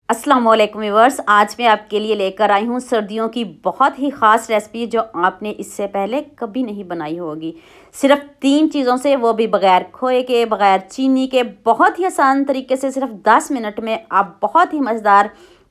अस्सलाम वालेकुम व्यूअर्स, आज मैं आपके लिए लेकर आई हूँ सर्दियों की बहुत ही ख़ास रेसिपी जो आपने इससे पहले कभी नहीं बनाई होगी। सिर्फ 3 चीज़ों से, वो भी बग़ैर खोए के, बग़ैर चीनी के, बहुत ही आसान तरीके से सिर्फ 10 मिनट में आप बहुत ही मज़ेदार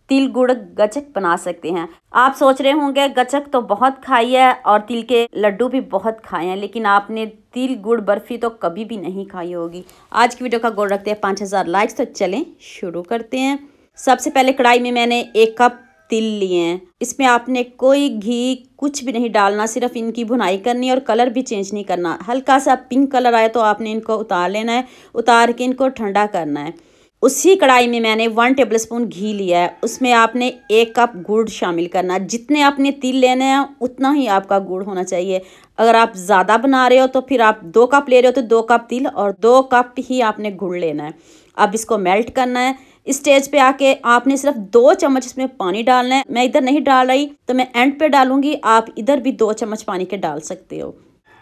तिल गुड़ गचक बना सकते हैं। आप सोच रहे होंगे गचक तो बहुत खाई है और तिल के लड्डू भी बहुत खाए हैं, लेकिन आपने तिल गुड़ बर्फ़ी तो कभी भी नहीं खाई होगी। आज की वीडियो का गोल रखते हैं 5000 लाइक्स। तो चलें शुरू करते हैं। सबसे पहले कढ़ाई में मैंने 1 कप तिल लिए हैं। इसमें आपने कोई घी कुछ भी नहीं डालना, सिर्फ इनकी भुनाई करनी है और कलर भी चेंज नहीं करना। हल्का सा पिंक कलर आए तो आपने इनको उतार लेना है, उतार के इनको ठंडा करना है। उसी कढ़ाई में मैंने 1 टेबलस्पून घी लिया है, उसमें आपने 1 कप गुड़ शामिल करना। जितने आपने तिल लेने हैं उतना ही आपका गुड़ होना चाहिए। अगर आप ज़्यादा बना रहे हो तो फिर आप 2 कप ले रहे हो तो 2 कप तिल और 2 कप ही आपने गुड़ लेना है। अब इसको मेल्ट करना है। इस स्टेज पे आके आपने सिर्फ 2 चम्मच इसमें पानी डालना है। मैं इधर नहीं डाल रही तो मैं एंड पे डालूंगी, आप इधर भी 2 चम्मच पानी के डाल सकते हो।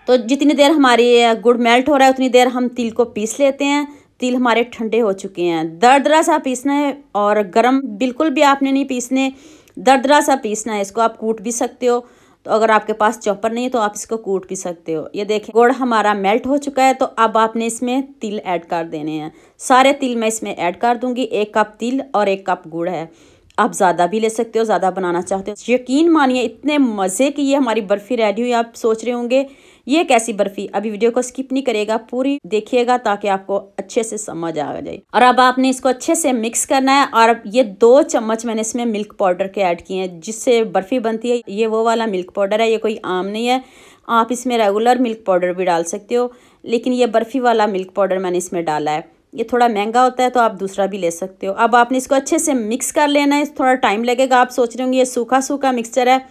तो जितनी देर हमारी गुड़ मेल्ट हो रहा है उतनी देर हम तिल को पीस लेते हैं। तिल हमारे ठंडे हो चुके हैं। दरदरा सा पीसना है और गरम बिल्कुल भी आपने नहीं पीसने, दरदरा सा पीसना है। इसको आप कूट भी सकते हो, तो अगर आपके पास चॉपर नहीं है तो आप इसको कूट भी सकते हो। ये देखें गुड़ हमारा मेल्ट हो चुका है, तो अब आपने इसमें तिल ऐड कर देने हैं। सारे तिल मैं इसमें ऐड कर दूंगी। 1 कप तिल और 1 कप गुड़ है। आप ज़्यादा भी ले सकते हो, ज़्यादा बनाना चाहते हो। यकीन मानिए इतने मज़े की ये हमारी बर्फ़ी रेडी हुई। आप सोच रहे होंगे ये कैसी बर्फ़ी। अभी वीडियो को स्किप नहीं करेगा, पूरी देखिएगा ताकि आपको अच्छे से समझ आ जाए। और अब आपने इसको अच्छे से मिक्स करना है। और ये 2 चम्मच मैंने इसमें मिल्क पाउडर के ऐड किए हैं, जिससे बर्फ़ी बनती है। ये वो वाला मिल्क पाउडर है, ये कोई आम नहीं है। आप इसमें रेगुलर मिल्क पाउडर भी डाल सकते हो, लेकिन ये बर्फ़ी वाला मिल्क पाउडर मैंने इसमें डाला है। ये थोड़ा महंगा होता है तो आप दूसरा भी ले सकते हो। अब आपने इसको अच्छे से मिक्स कर लेना है। थोड़ा टाइम लगेगा। आप सोच रहे होंगे ये सूखा सूखा मिक्सचर है।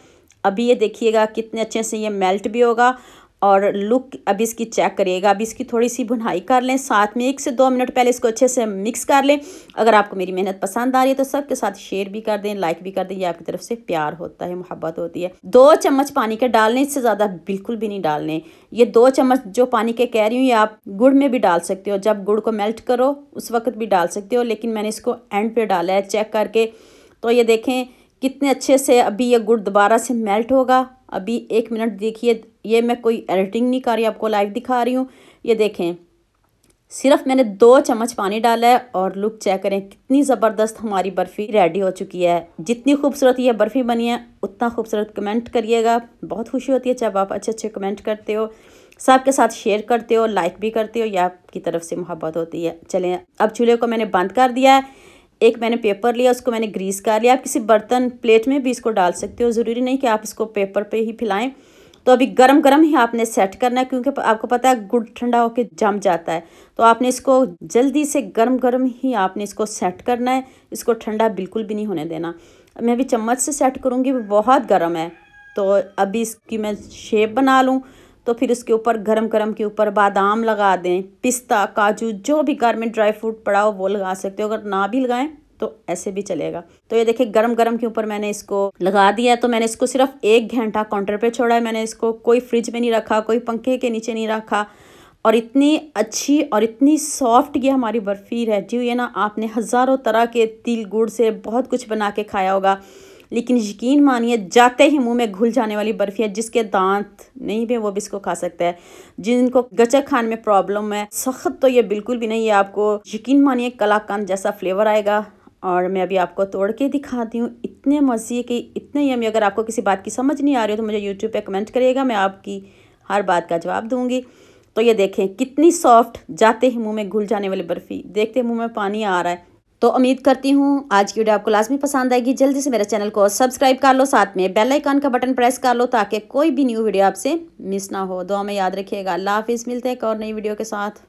अभी ये देखिएगा कितने अच्छे से ये मेल्ट भी होगा और लुक अभी इसकी चेक करिएगा। अभी इसकी थोड़ी सी भुनाई कर लें, साथ में 1 से 2 मिनट पहले इसको अच्छे से मिक्स कर लें। अगर आपको मेरी मेहनत पसंद आ रही है तो सबके साथ शेयर भी कर दें, लाइक भी कर दें। ये आपकी तरफ से प्यार होता है, मोहब्बत होती है। 2 चम्मच पानी के डालने, इससे ज़्यादा बिल्कुल भी नहीं डालने। ये 2 चम्मच जो पानी के कह रही हूँ ये आप गुड़ में भी डाल सकते हो। जब गुड़ को मेल्ट करो उस वक्त भी डाल सकते हो, लेकिन मैंने इसको एंड पे डाला है चेक करके। तो ये देखें कितने अच्छे से अभी ये गुड़ दोबारा से मेल्ट होगा। अभी 1 मिनट देखिए, ये मैं कोई एडिटिंग नहीं कर रही, आपको लाइव दिखा रही हूँ। ये देखें सिर्फ मैंने 2 चम्मच पानी डाला है और लुक चेक करें कितनी ज़बरदस्त हमारी बर्फ़ी रेडी हो चुकी है। जितनी खूबसूरत ये बर्फ़ी बनी है उतना खूबसूरत कमेंट करिएगा। बहुत खुशी होती है जब आप अच्छे अच्छे कमेंट करते हो, सबके साथ शेयर करते हो, लाइक भी करते हो। यह आपकी तरफ से मोहब्बत होती है। चलें अब चूल्हे को मैंने बंद कर दिया है। एक मैंने पेपर लिया, उसको मैंने ग्रीस कर लिया। आप किसी बर्तन प्लेट में भी इसको डाल सकते हो, ज़रूरी नहीं कि आप इसको पेपर पे ही फैलाएं। तो अभी गरम गरम ही आपने सेट करना है, क्योंकि आपको पता है गुड़ ठंडा होकर जम जाता है। तो आपने इसको जल्दी से गरम गरम ही आपने इसको सेट करना है। इसको ठंडा बिल्कुल भी नहीं होने देना। मैं अभी चम्मच से सेट करूँगी, बहुत गर्म है। तो अभी इसकी मैं शेप बना लूँ, तो फिर उसके ऊपर गरम गरम के ऊपर बादाम लगा दें, पिस्ता, काजू, जो भी घर में ड्राई फ्रूट पड़ा हो वो लगा सकते हो। अगर ना भी लगाएं तो ऐसे भी चलेगा। तो ये देखिए गरम गरम के ऊपर मैंने इसको लगा दिया है। तो मैंने इसको सिर्फ 1 घंटा काउंटर पे छोड़ा है। मैंने इसको कोई फ्रिज में नहीं रखा, कोई पंखे के नीचे नहीं रखा। और इतनी अच्छी और इतनी सॉफ्ट ये हमारी बर्फ़ी रेडी हुई है ना। आपने हज़ारों तरह के तिल गुड़ से बहुत कुछ बना के खाया होगा, लेकिन यकीन मानिए जाते ही मुंह में घुल जाने वाली बर्फ़ी है। जिसके दांत नहीं भी वो भी इसको खा सकता है। जिनको गचक खाने में प्रॉब्लम है, सख्त तो ये बिल्कुल भी नहीं है। आपको यकीन मानिए कलाकंद जैसा फ्लेवर आएगा। और मैं अभी आपको तोड़ के दिखाती हूँ। इतने मज़े के, इतने यम्मी। अगर आपको किसी बात की समझ नहीं आ रही हो तो मुझे यूट्यूब पे कमेंट करिएगा, मैं आपकी हर बात का जवाब दूँगी। तो ये देखें कितनी सॉफ्ट, जाते ही मुँह में घुल जाने वाली बर्फ़ी। देखते मुँह में पानी आ रहा है। तो उम्मीद करती हूँ आज की वीडियो आपको लाजमी पसंद आएगी। जल्दी से मेरे चैनल को सब्सक्राइब कर लो, साथ में बेल आइकन का बटन प्रेस कर लो ताकि कोई भी न्यू वीडियो आपसे मिस ना हो। दुआ में याद रखिएगा। अल्लाह हाफिज़। मिलते हैं एक और नई वीडियो के साथ।